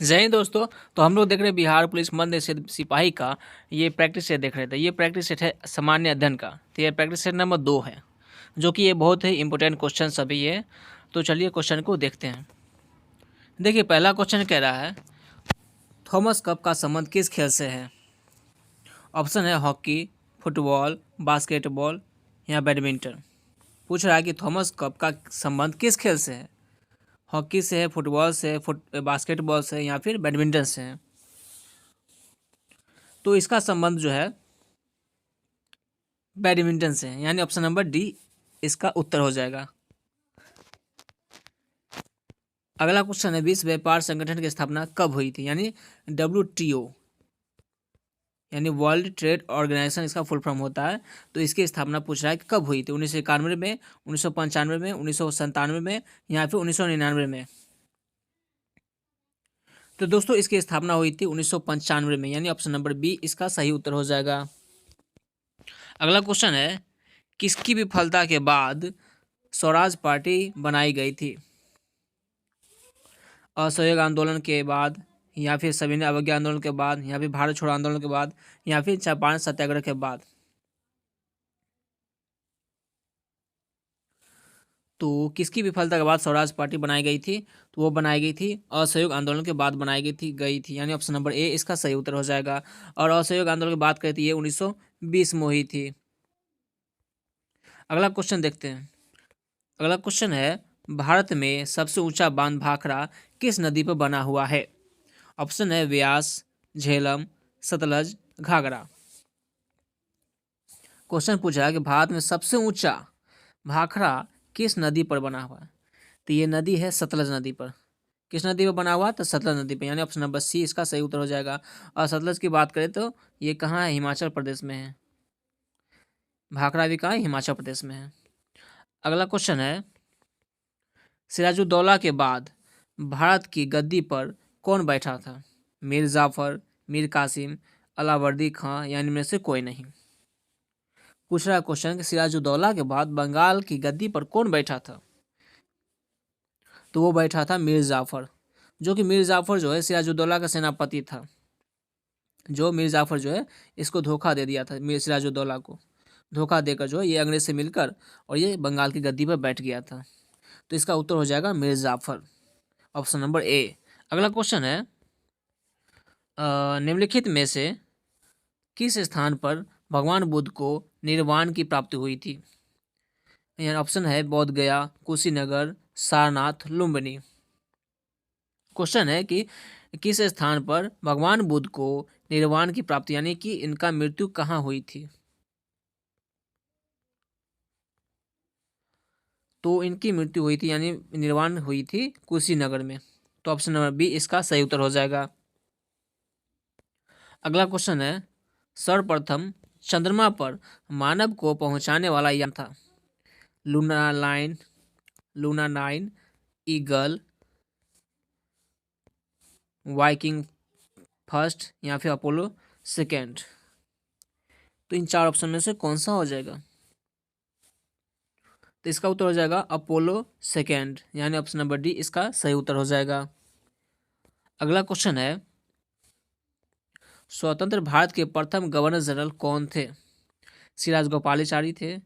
जय हिंद दोस्तों। तो हम लोग देख रहे हैं बिहार पुलिस मध्य सिपाही का ये प्रैक्टिस सेट देख रहे थे। ये प्रैक्टिस सेट है सामान्य अध्ययन का। तो ये प्रैक्टिस सेट नंबर 2 है, जो कि ये बहुत ही इंपॉर्टेंट क्वेश्चन सभी है। तो चलिए क्वेश्चन को देखते हैं। देखिए पहला क्वेश्चन कह रहा है थॉमस कप का संबंध किस खेल से है। ऑप्शन है हॉकी, फुटबॉल, बास्केटबॉल या बैडमिंटन। पूछ रहा है कि थॉमस कप का संबंध किस खेल से है। हॉकी से है, फुटबॉल से है, बास्केटबॉल से है या फिर बैडमिंटन से है। तो इसका संबंध जो है बैडमिंटन से है, यानी ऑप्शन नंबर डी इसका उत्तर हो जाएगा। अगला क्वेश्चन है विश्व व्यापार संगठन की स्थापना कब हुई थी, यानी WTO यानी वर्ल्ड ट्रेड ऑर्गेनाइजेशन इसका फुल फॉर्म होता है। तो इसकी स्थापना पूछ रहा है कि कब हुई थी, 1991 में, 1995 में, 1997 में या फिर 1999 में। तो दोस्तों इसकी स्थापना हुई थी 1995 में, यानी ऑप्शन नंबर बी इसका सही उत्तर हो जाएगा। अगला क्वेश्चन है किसकी विफलता के बाद स्वराज पार्टी बनाई गई थी। असहयोग आंदोलन के बाद या फिर सविनय अवज्ञा आंदोलन के बाद या फिर भारत छोड़ो आंदोलन के बाद या फिर चंपारण सत्याग्रह के बाद। तो किसकी विफलता के बाद स्वराज पार्टी बनाई गई थी, तो वो बनाई गई थी असहयोग आंदोलन के बाद बनाई गई थी, यानी ऑप्शन नंबर ए इसका सही उत्तर हो जाएगा। और असहयोग आंदोलन की बात करें तो ये 1920 में हुई थी। अगला क्वेश्चन देखते हैं। अगला क्वेश्चन है भारत में सबसे ऊंचा बांध भाखड़ा किस नदी पर बना हुआ है। ऑप्शन है व्यास, झेलम, सतलज, घाघरा। क्वेश्चन पूछा है कि भारत में सबसे ऊंचा भाखड़ा किस नदी पर बना हुआ है। तो ये नदी है सतलज नदी पर। किस नदी पर बना हुआ, तो सतलज नदी पर, यानी ऑप्शन नंबर सी इसका सही उत्तर हो जाएगा। और सतलज की बात करें तो ये कहाँ है, हिमाचल प्रदेश में है। भाखड़ा भी कहाँ है, हिमाचल प्रदेश में है। अगला क्वेश्चन है सिराजुद्दौला के बाद भारत की गद्दी पर कौन बैठा था। मीर जाफर, मीर कासिम, अलावर्दी खां या इनमें से कोई नहीं। पूछ रहा क्वेश्चन कि सिराजुद्दौला के बाद बंगाल की गद्दी पर कौन बैठा था। तो वो बैठा था मीर जाफर, जो कि मीर जाफर जो है सिराजुद्दौला का सेनापति था। जो मीर जाफर जो है इसको धोखा दे दिया था, मीर सिराजुद्दौला को धोखा देकर जो है ये अंग्रेज से मिलकर और ये बंगाल की गद्दी पर बैठ गया था। तो इसका उत्तर हो जाएगा Mir Jafar, option number A. अगला क्वेश्चन है निम्नलिखित में से किस स्थान पर भगवान बुद्ध को निर्वाण की प्राप्ति हुई थी। यहाँ ऑप्शन है बोध गया, कुशीनगर, सारनाथ, लुम्बिनी। क्वेश्चन है कि किस स्थान पर भगवान बुद्ध को निर्वाण की प्राप्ति यानी कि इनका मृत्यु कहाँ हुई थी। तो इनकी मृत्यु हुई थी यानी निर्वाण हुई थी कुशीनगर में। तो ऑप्शन नंबर बी इसका सही उत्तर हो जाएगा। अगला क्वेश्चन है सर्वप्रथम चंद्रमा पर मानव को पहुंचाने वाला यान था। लूना 9, ईगल, वाइकिंग फर्स्ट या फिर अपोलो सेकेंड। तो इन चार ऑप्शन में से कौन सा हो जाएगा, तो इसका उत्तर हो जाएगा अपोलो सेकेंड, यानी ऑप्शन नंबर डी इसका सही उत्तर हो जाएगा। अगला क्वेश्चन है स्वतंत्र भारत के प्रथम गवर्नर जनरल कौन थे। सिराज गोपालाचारी थे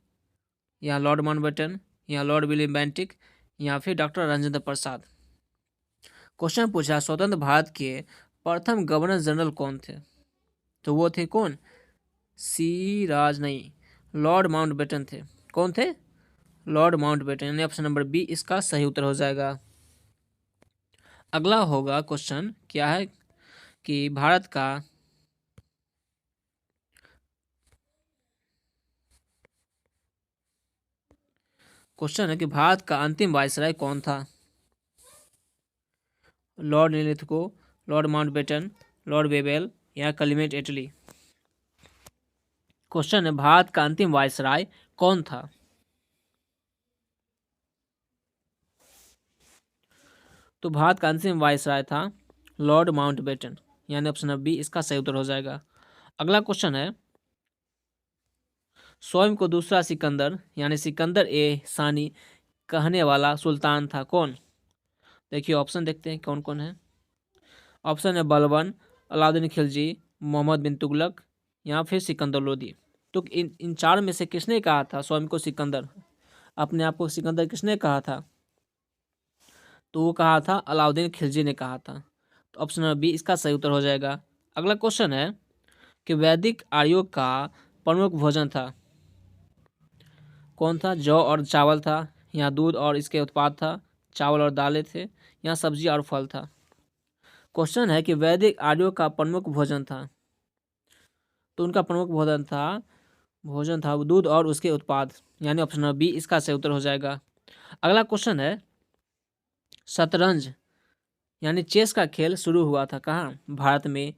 या लॉर्ड माउंटबेटन या लॉर्ड विलियम बेंटिक या फिर डॉक्टर राजेंद्र प्रसाद। क्वेश्चन पूछा स्वतंत्र भारत के प्रथम गवर्नर जनरल कौन थे, तो वो थे कौन, सिराज नहीं, लॉर्ड माउंटबेटन थे। कौन थे, लॉर्ड माउंटबेटन, यानी ऑप्शन नंबर बी इसका सही उत्तर हो जाएगा। अगला होगा क्वेश्चन क्या है कि भारत का क्वेश्चन है कि भारत का अंतिम वायसराय कौन था। Lord Linlithgow, lord Mountbatten, lord Wavell या क्लेमेंट एटली। क्वेश्चन है भारत का अंतिम वायसराय कौन था। तो भारत का अंतिम वायसराय था लॉर्ड माउंटबेटन, यानी ऑप्शन नंबर बी इसका सही उत्तर हो जाएगा। अगला क्वेश्चन है स्वयं को दूसरा सिकंदर यानी सिकंदर ए सानी कहने वाला सुल्तान था कौन। देखिए ऑप्शन देखते हैं कौन कौन है। ऑप्शन है बलबन, अलाउद्दीन खिलजी, मोहम्मद बिन तुगलक या फिर सिकंदर लोदी। तो इन चार में से किसने कहा था स्वयं को सिकंदर, अपने आप को सिकंदर किसने कहा था? तो वो कहा था अलाउद्दीन खिलजी ने कहा था। तो ऑप्शन नंबर बी इसका सही उत्तर हो जाएगा। अगला क्वेश्चन है कि वैदिक आर्यों का प्रमुख भोजन था, कौन था? जौ और चावल था, या दूध और इसके उत्पाद था, चावल और दालें थे, या सब्जी और फल था। क्वेश्चन है कि वैदिक आर्यों का प्रमुख भोजन था, तो उनका प्रमुख भोजन था दूध और उसके उत्पाद, यानी ऑप्शन नंबर बी इसका सही उत्तर हो जाएगा। अगला क्वेश्चन है शतरंज यानी चेस का खेल शुरू हुआ था कहाँ? भारत में,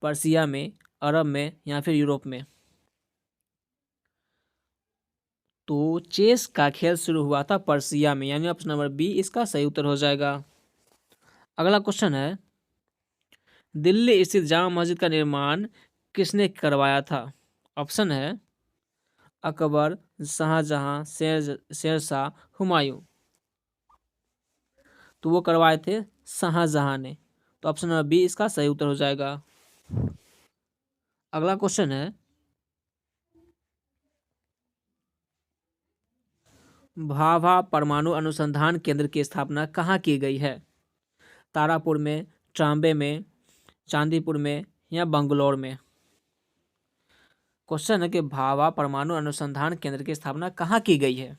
पर्सिया में, अरब में या फिर यूरोप में? तो चेस का खेल शुरू हुआ था पर्सिया में, यानी ऑप्शन नंबर बी इसका सही उत्तर हो जाएगा। अगला क्वेश्चन है दिल्ली स्थित जामा मस्जिद का निर्माण किसने करवाया था? ऑप्शन है अकबर, शाहजहां, शेरशाह, हुमायूं। तो वो करवाए थे शाहजहां ने। तो ऑप्शन नंबर बी इसका सही उत्तर हो जाएगा। अगला क्वेश्चन है भाभा परमाणु अनुसंधान केंद्र की स्थापना कहाँ की गई है? तारापुर में, ट्राम्बे में, चांदीपुर में या बंगलौर में? क्वेश्चन है कि भाभा परमाणु अनुसंधान केंद्र की स्थापना कहाँ की गई है?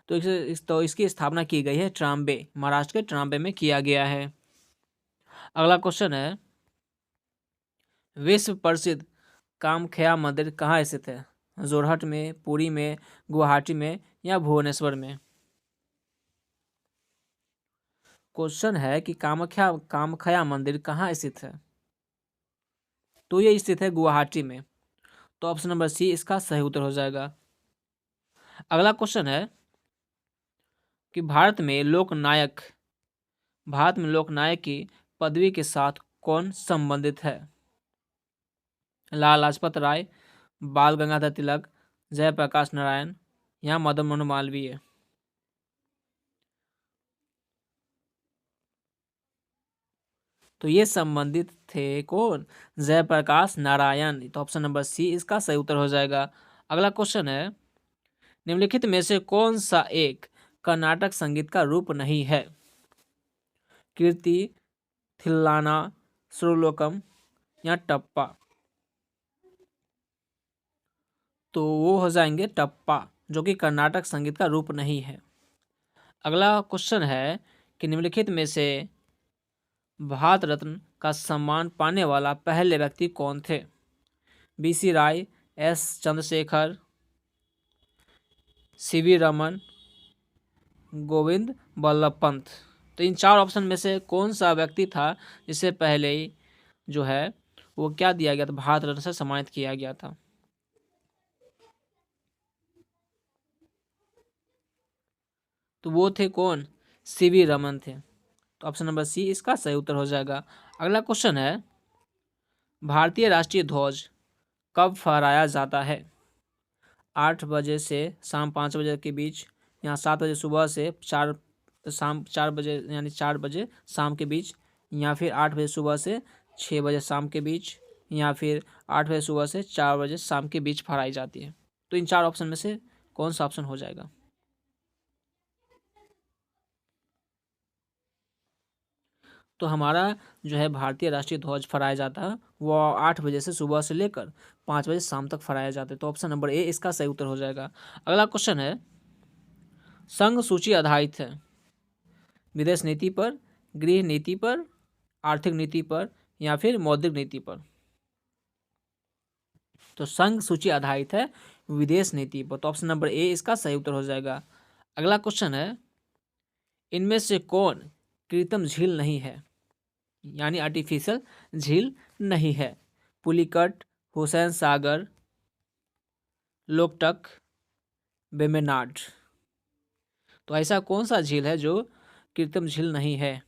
तो इसकी स्थापना की गई है ट्राम्बे, महाराष्ट्र के ट्राम्बे में किया गया है। अगला क्वेश्चन है विश्व प्रसिद्ध कामख्या मंदिर कहाँ स्थित है? जोरहट में, पुरी में, गुवाहाटी में या भुवनेश्वर में? क्वेश्चन है कि कामख्या मंदिर कहाँ स्थित है? तो ये स्थित है गुवाहाटी में। तो ऑप्शन नंबर सी इसका सही उत्तर हो जाएगा। अगला क्वेश्चन है कि भारत में लोकनायक की पदवी के साथ कौन संबंधित है? लाला लाजपत राय, बाल गंगाधर तिलक, जयप्रकाश नारायण या मदन मोहन मालवीय? तो ये संबंधित थे कौन? जयप्रकाश नारायण। तो ऑप्शन नंबर सी इसका सही उत्तर हो जाएगा। अगला क्वेश्चन है निम्नलिखित में से कौन सा एक कर्नाटक संगीत का रूप नहीं है? कीर्ति, थिल्लाना, सुरलोकम या टप्पा? तो वो हो जाएंगे टप्पा, जो कि कर्नाटक संगीत का रूप नहीं है। अगला क्वेश्चन है कि निम्नलिखित में से भारत रत्न का सम्मान पाने वाला पहले व्यक्ति कौन थे? बीसी राय, एस चंद्रशेखर, सीवी रमन, गोविंद बल्लभ पंत। तो इन चार ऑप्शन में से कौन सा व्यक्ति था जिसे पहले ही जो है वो क्या दिया गया था, भारत रत्न से सम्मानित किया गया था? तो वो थे कौन? सीवी रमन थे। तो ऑप्शन नंबर सी इसका सही उत्तर हो जाएगा। अगला क्वेश्चन है भारतीय राष्ट्रीय ध्वज कब फहराया जाता है? 8 बजे से शाम 5 बजे के बीच, या 7 बजे सुबह से शाम 4 बजे यानी 4 बजे शाम के बीच, या फिर 8 बजे सुबह से 6 बजे शाम के बीच, या फिर 8 बजे सुबह से 4 बजे शाम के बीच फहराई जाती है? तो इन चार ऑप्शन में से कौन सा ऑप्शन हो जाएगा? तो हमारा जो है भारतीय राष्ट्रीय ध्वज फहराया जाता है वो 8 बजे से सुबह से लेकर 5 बजे शाम तक फहराया जाता है। तो ऑप्शन नंबर ए इसका सही उत्तर हो जाएगा। अगला क्वेश्चन है संघ सूची आधारित है विदेश नीति पर, गृह नीति पर, आर्थिक नीति पर या फिर मौद्रिक नीति पर? तो संघ सूची आधारित है विदेश नीति पर। तो ऑप्शन नंबर ए इसका सही उत्तर हो जाएगा। अगला क्वेश्चन है इनमें से कौन कृत्रिम झील नहीं है, यानी आर्टिफिशियल झील नहीं है? पुलिकट, हुसैन सागर, लोकटक, वेम्बनाड। तो ऐसा कौन सा झील है जो कृत्रिम झील नहीं है?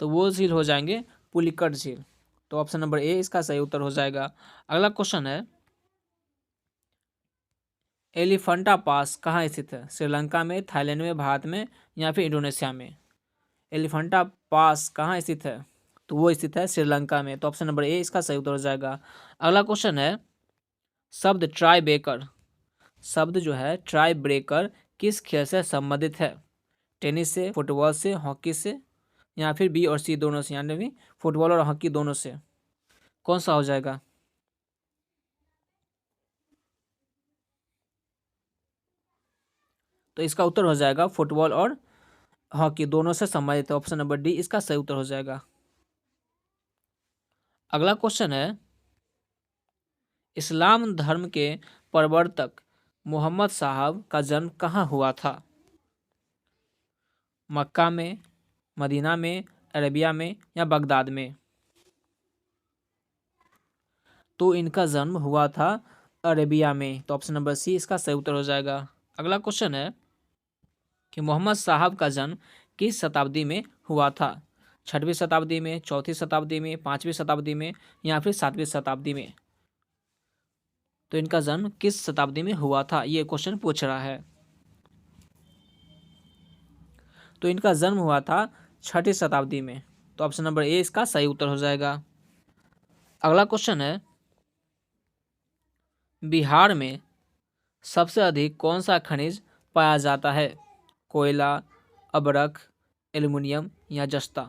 तो वो झील हो जाएंगे पुलिकट झील। तो ऑप्शन नंबर ए इसका सही उत्तर हो जाएगा। अगला क्वेश्चन है एलिफेंटा पास कहाँ स्थित है? श्रीलंका में, थाईलैंड में, भारत में या फिर इंडोनेशिया में? एलिफेंटा पास कहाँ स्थित है? तो वो स्थित है श्रीलंका में। तो ऑप्शन नंबर ए इसका सही उत्तर हो जाएगा। अगला क्वेश्चन है, शब्द ट्राई ब्रेकर, शब्द जो है ट्राई ब्रेकर किस खेल से संबंधित है? टेनिस से, फुटबॉल से, हॉकी से या फिर बी और सी दोनों से, यानी भी फुटबॉल और हॉकी दोनों से? कौन सा हो जाएगा? तो इसका उत्तर हो जाएगा फुटबॉल और हॉकी दोनों से संबंधित है। ऑप्शन नंबर डी इसका सही उत्तर हो जाएगा। अगला क्वेश्चन है, इस्लाम धर्म के प्रवर्तक मोहम्मद साहब का जन्म कहाँ हुआ था? मक्का में, मदीना में, अरेबिया में या बगदाद में? तो इनका जन्म हुआ था अरेबिया में। तो ऑप्शन नंबर सी इसका सही उत्तर हो जाएगा। अगला क्वेश्चन है कि मोहम्मद साहब का जन्म किस शताब्दी में हुआ था? 6वीं शताब्दी में, 4वीं शताब्दी में, 5वीं शताब्दी में या फिर 7वीं शताब्दी में? तो इनका जन्म किस शताब्दी में हुआ था, ये क्वेश्चन पूछ रहा है। तो इनका जन्म हुआ था 6वीं शताब्दी में। तो ऑप्शन नंबर ए इसका सही उत्तर हो जाएगा। अगला क्वेश्चन है, बिहार में सबसे अधिक कौन सा खनिज पाया जाता है? कोयला, अबरख, एल्युमिनियम या जस्ता?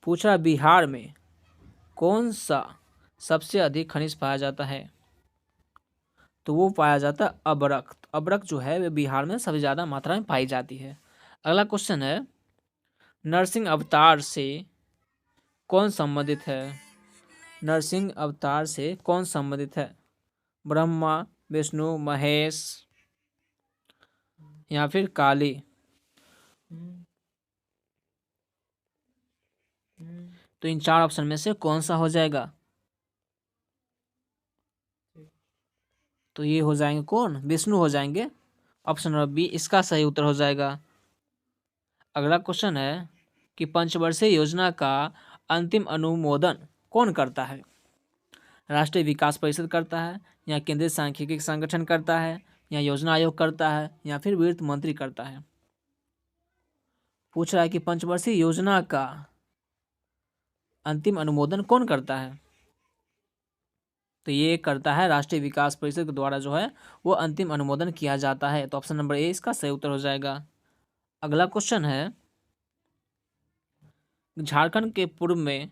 पूछ रहा बिहार में कौन सा सबसे अधिक खनिज पाया जाता है? तो वो पाया जाता है अबरख। अबरख जो है वे बिहार में सबसे ज़्यादा मात्रा में पाई जाती है। अगला क्वेश्चन है, नरसिंह अवतार से कौन संबंधित है? नरसिंह अवतार से कौन संबंधित है? ब्रह्मा, विष्णु, महेश या फिर काली? तो इन चार ऑप्शन में से कौन सा हो जाएगा? तो ये हो जाएंगे कौन? विष्णु हो जाएंगे। ऑप्शन नंबर बी इसका सही उत्तर हो जाएगा। अगला क्वेश्चन है कि पंचवर्षीय योजना का अंतिम अनुमोदन कौन करता है? राष्ट्रीय विकास परिषद करता है या केंद्रीय सांख्यिकी संगठन करता है या योजना आयोग करता है या फिर वित्त मंत्री करता है? पूछ रहा है कि पंचवर्षीय योजना का अंतिम अनुमोदन कौन करता है? तो ये करता है राष्ट्रीय विकास परिषद के द्वारा जो है वो अंतिम अनुमोदन किया जाता है। तो ऑप्शन नंबर ए इसका सही उत्तर हो जाएगा। अगला क्वेश्चन है, झारखंड के पूर्व में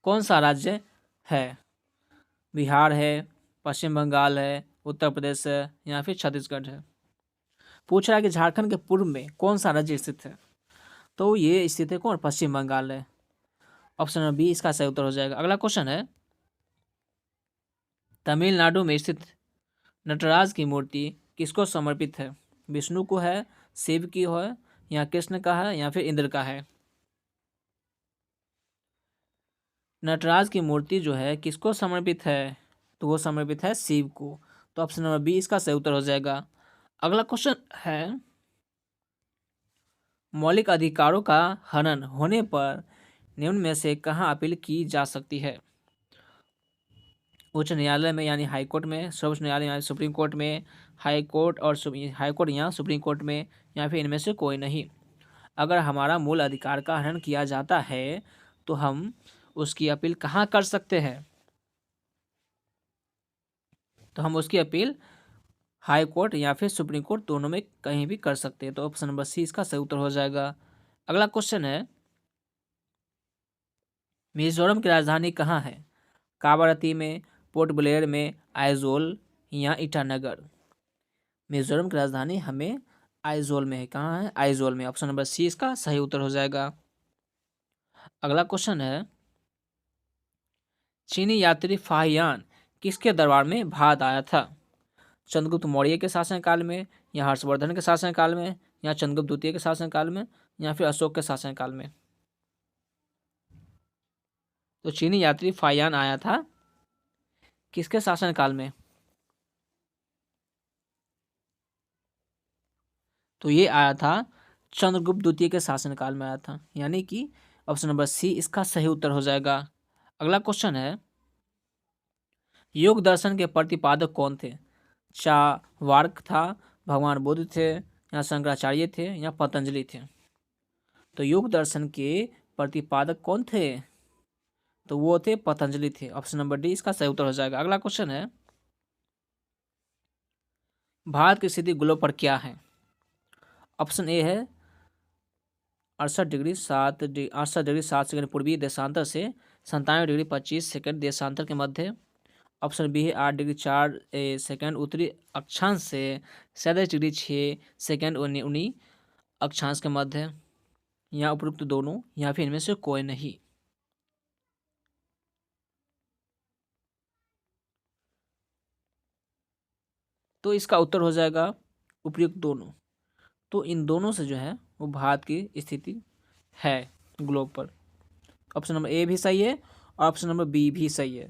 कौन सा राज्य है? बिहार है, पश्चिम बंगाल है, उत्तर प्रदेश है या फिर छत्तीसगढ़ है? पूछ रहा है कि झारखंड के पूर्व में कौन सा राज्य स्थित है? तो ये स्थित है कौन? पश्चिम बंगाल है। ऑप्शन नंबर बी इसका सही उत्तर हो जाएगा। अगला क्वेश्चन है, तमिलनाडु में स्थित नटराज की मूर्ति किसको समर्पित है? विष्णु को है, शिव की है या कृष्ण का है या फिर इंद्र का है? नटराज की मूर्ति जो है किसको समर्पित है? तो वो समर्पित है शिव को। तो ऑप्शन नंबर बी इसका सही उत्तर हो जाएगा। अगला क्वेश्चन है, मौलिक अधिकारों का हनन होने पर निम्न में से कहाँ अपील की जा सकती है? उच्च न्यायालय में यानी हाई कोर्ट में, सर्वोच्च न्यायालय यानी सुप्रीम कोर्ट में, हाई कोर्ट और हाई कोर्ट या सुप्रीम कोर्ट में या फिर इनमें से कोई नहीं। अगर हमारा मूल अधिकार का हनन किया जाता है तो हम उसकी अपील कहाँ कर सकते हैं? तो हम उसकी अपील हाई कोर्ट या फिर सुप्रीम कोर्ट दोनों में कहीं भी कर सकते हैं। तो ऑप्शन नंबर सी इसका सही उत्तर हो जाएगा। अगला क्वेश्चन है, मिजोरम की राजधानी कहाँ है? कावारती में, पोर्ट ब्लेयर में, आइजोल या ईटानगर? मिजोरम की राजधानी हमें आइजोल में है। कहाँ है? आइजोल में। ऑप्शन नंबर सी इसका सही उत्तर हो जाएगा। अगला क्वेश्चन है, चीनी यात्री फाहियान किसके दरबार में भारत आया था? चंद्रगुप्त मौर्य के शासनकाल में या हर्षवर्धन के शासनकाल में या चंद्रगुप्त द्वितीय के शासनकाल में या फिर अशोक के शासनकाल में? तो चीनी यात्री फाहियान आया था किसके शासनकाल में? तो ये आया था चंद्रगुप्त द्वितीय के शासनकाल में आया था, यानी कि ऑप्शन नंबर सी इसका सही उत्तर हो जाएगा। अगला क्वेश्चन है, योग दर्शन के प्रतिपादक कौन थे? चार्वाक था, भगवान बुद्ध थे, या शंकराचार्य थे, या पतंजलि थे। तो योग दर्शन के प्रतिपादक कौन थे? तो वो थे पतंजलि थे। ऑप्शन नंबर डी इसका सही उत्तर हो जाएगा। अगला क्वेश्चन है, भारत की स्थिति ग्लोब पर क्या है? ऑप्शन ए है 68 डिग्री 7 सेकंड पूर्वी देशांतर से 97 डिग्री 25 सेकंड देशांतर के मध्य। ऑप्शन बी है 8 डिग्री 4 सेकंड उत्तरी अक्षांश से 37 डिग्री 6 सेकंड 19 अक्षांश के मध्य, या उपरोक्त दोनों, या फिर इनमें से कोई नहीं। तो इसका उत्तर हो जाएगा उपयुक्त दोनों। तो इन दोनों से जो है वो भारत की स्थिति है ग्लोब पर। ऑप्शन नंबर ए भी सही है और ऑप्शन नंबर बी भी सही है।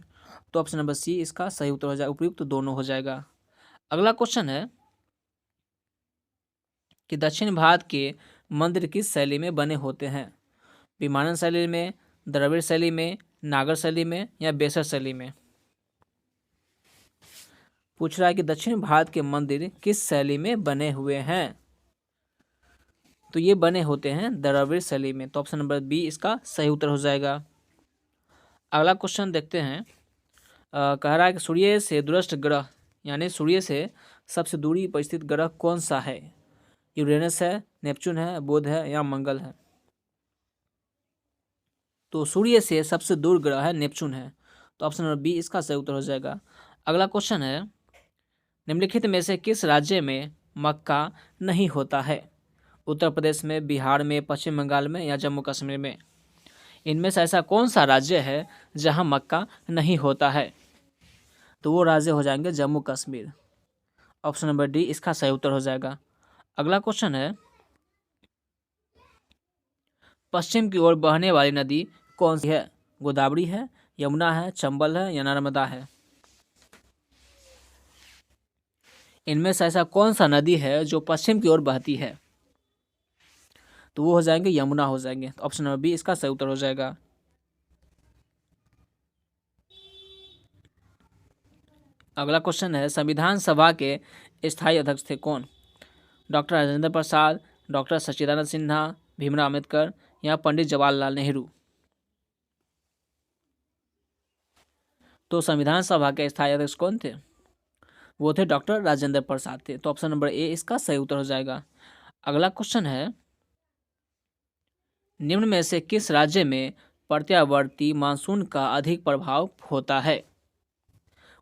तो ऑप्शन नंबर सी इसका सही उत्तर हो जाएगा, उपयुक्त दोनों हो जाएगा। अगला क्वेश्चन है कि दक्षिण भारत के मंदिर किस शैली में बने होते हैं? विमानन शैली में, द्रविड़ शैली में, नागर शैली में, या बेसर शैली में? पूछ रहा है कि दक्षिण भारत के मंदिर किस शैली में बने हुए हैं? तो ये बने होते हैं द्रविड़ शैली में। तो ऑप्शन नंबर बी इसका सही उत्तर हो जाएगा। अगला क्वेश्चन देखते हैं। कह रहा है कि सूर्य से दूरस्थ ग्रह, यानी सूर्य से सबसे दूरी पर स्थित ग्रह कौन सा है? यूरेनस है, नेपच्यून है, बुध है, या मंगल है? तो सूर्य से सबसे दूर ग्रह है नेपच्यून है। तो ऑप्शन नंबर बी इसका सही उत्तर हो जाएगा। अगला क्वेश्चन है, निम्नलिखित में से किस राज्य में मक्का नहीं होता है? उत्तर प्रदेश में, बिहार में, पश्चिम बंगाल में, या जम्मू कश्मीर में? इनमें से ऐसा कौन सा राज्य है जहां मक्का नहीं होता है? तो वो राज्य हो जाएंगे Jammu Kashmir. Option number D इसका सही उत्तर हो जाएगा। अगला क्वेश्चन है, पश्चिम की ओर बहने वाली नदी कौन सी है? गोदावरी है, यमुना है, चंबल है, या नर्मदा है? इनमें से ऐसा कौन सा नदी है जो पश्चिम की ओर बहती है? तो वो हो जाएंगे यमुना हो जाएंगे। तो ऑप्शन नंबर बी इसका सही उत्तर हो जाएगा। अगला क्वेश्चन है, संविधान सभा के स्थायी अध्यक्ष थे कौन? डॉक्टर राजेंद्र प्रसाद, डॉक्टर सच्चिदानंद सिन्हा, भीमराव अम्बेडकर, या पंडित जवाहरलाल नेहरू? तो संविधान सभा के स्थायी अध्यक्ष कौन थे? वो थे डॉक्टर राजेंद्र प्रसाद थे। तो ऑप्शन नंबर ए इसका सही उत्तर हो जाएगा। अगला क्वेश्चन है, निम्न में से किस राज्य में प्रत्यावर्ती मानसून का अधिक प्रभाव होता है?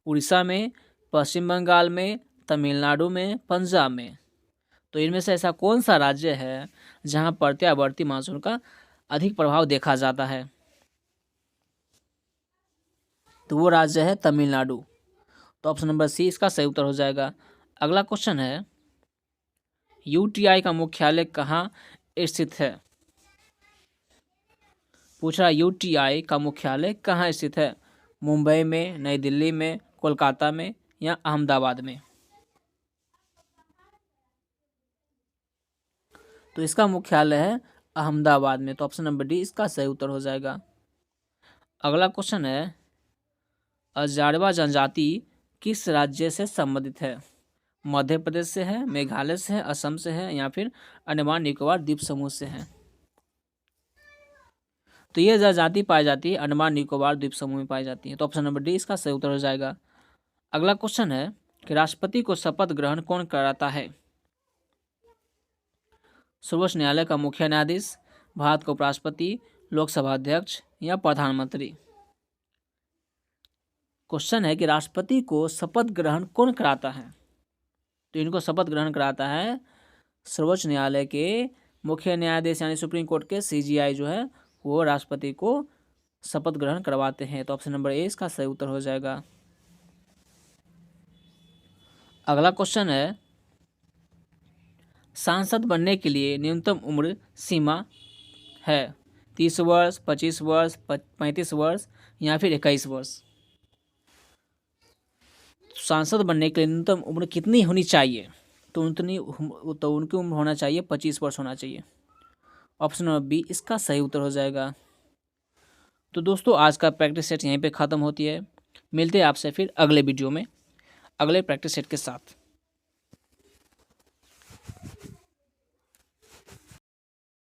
उड़ीसा में, पश्चिम बंगाल में, तमिलनाडु में, पंजाब में? तो इनमें से ऐसा कौन सा राज्य है जहां प्रत्यावर्ती मानसून का अधिक प्रभाव देखा जाता है? तो वो राज्य है तमिलनाडु। तो ऑप्शन नंबर सी इसका सही उत्तर हो जाएगा। अगला क्वेश्चन है, यूटीआई का मुख्यालय कहाँ स्थित है? पूछ रहा यूटीआई का मुख्यालय कहाँ स्थित है? मुंबई में, नई दिल्ली में, कोलकाता में, या अहमदाबाद में? तो इसका मुख्यालय है अहमदाबाद में। तो ऑप्शन नंबर डी इसका सही उत्तर हो जाएगा। अगला क्वेश्चन है, जारवा जनजाति किस राज्य से संबंधित है? मध्य प्रदेश से है, मेघालय से है, असम से है, या फिर अंडमान निकोबार द्वीप समूह से है? तो ये जनजाति पाई जाती है अंडमान निकोबार द्वीप समूह में पाई जाती है। तो ऑप्शन नंबर डी इसका सही उत्तर हो जाएगा। अगला क्वेश्चन है कि राष्ट्रपति को शपथ ग्रहण कौन कराता है? सर्वोच्च न्यायालय का मुख्य न्यायाधीश, भारत का उपराष्ट्रपति, लोकसभा अध्यक्ष, या प्रधानमंत्री? क्वेश्चन है कि राष्ट्रपति को शपथ ग्रहण कौन कराता है? तो इनको शपथ ग्रहण कराता है सर्वोच्च न्यायालय के मुख्य न्यायाधीश, यानी सुप्रीम कोर्ट के सीजीआई जो है वो राष्ट्रपति को शपथ ग्रहण करवाते हैं। तो ऑप्शन नंबर ए इसका सही उत्तर हो जाएगा। अगला क्वेश्चन है, सांसद बनने के लिए न्यूनतम उम्र सीमा है 30 वर्ष, 25 वर्ष, 35 वर्ष, या फिर 21 वर्ष? सांसद बनने के लिए न्यूनतम उम्र कितनी होनी चाहिए? तो उनकी उम्र होना चाहिए 25 वर्ष होना चाहिए। ऑप्शन नंबर बी इसका सही उत्तर हो जाएगा। तो दोस्तों आज का प्रैक्टिस सेट यहीं पे ख़त्म होती है। मिलते हैं आपसे फिर अगले वीडियो में अगले प्रैक्टिस सेट के साथ।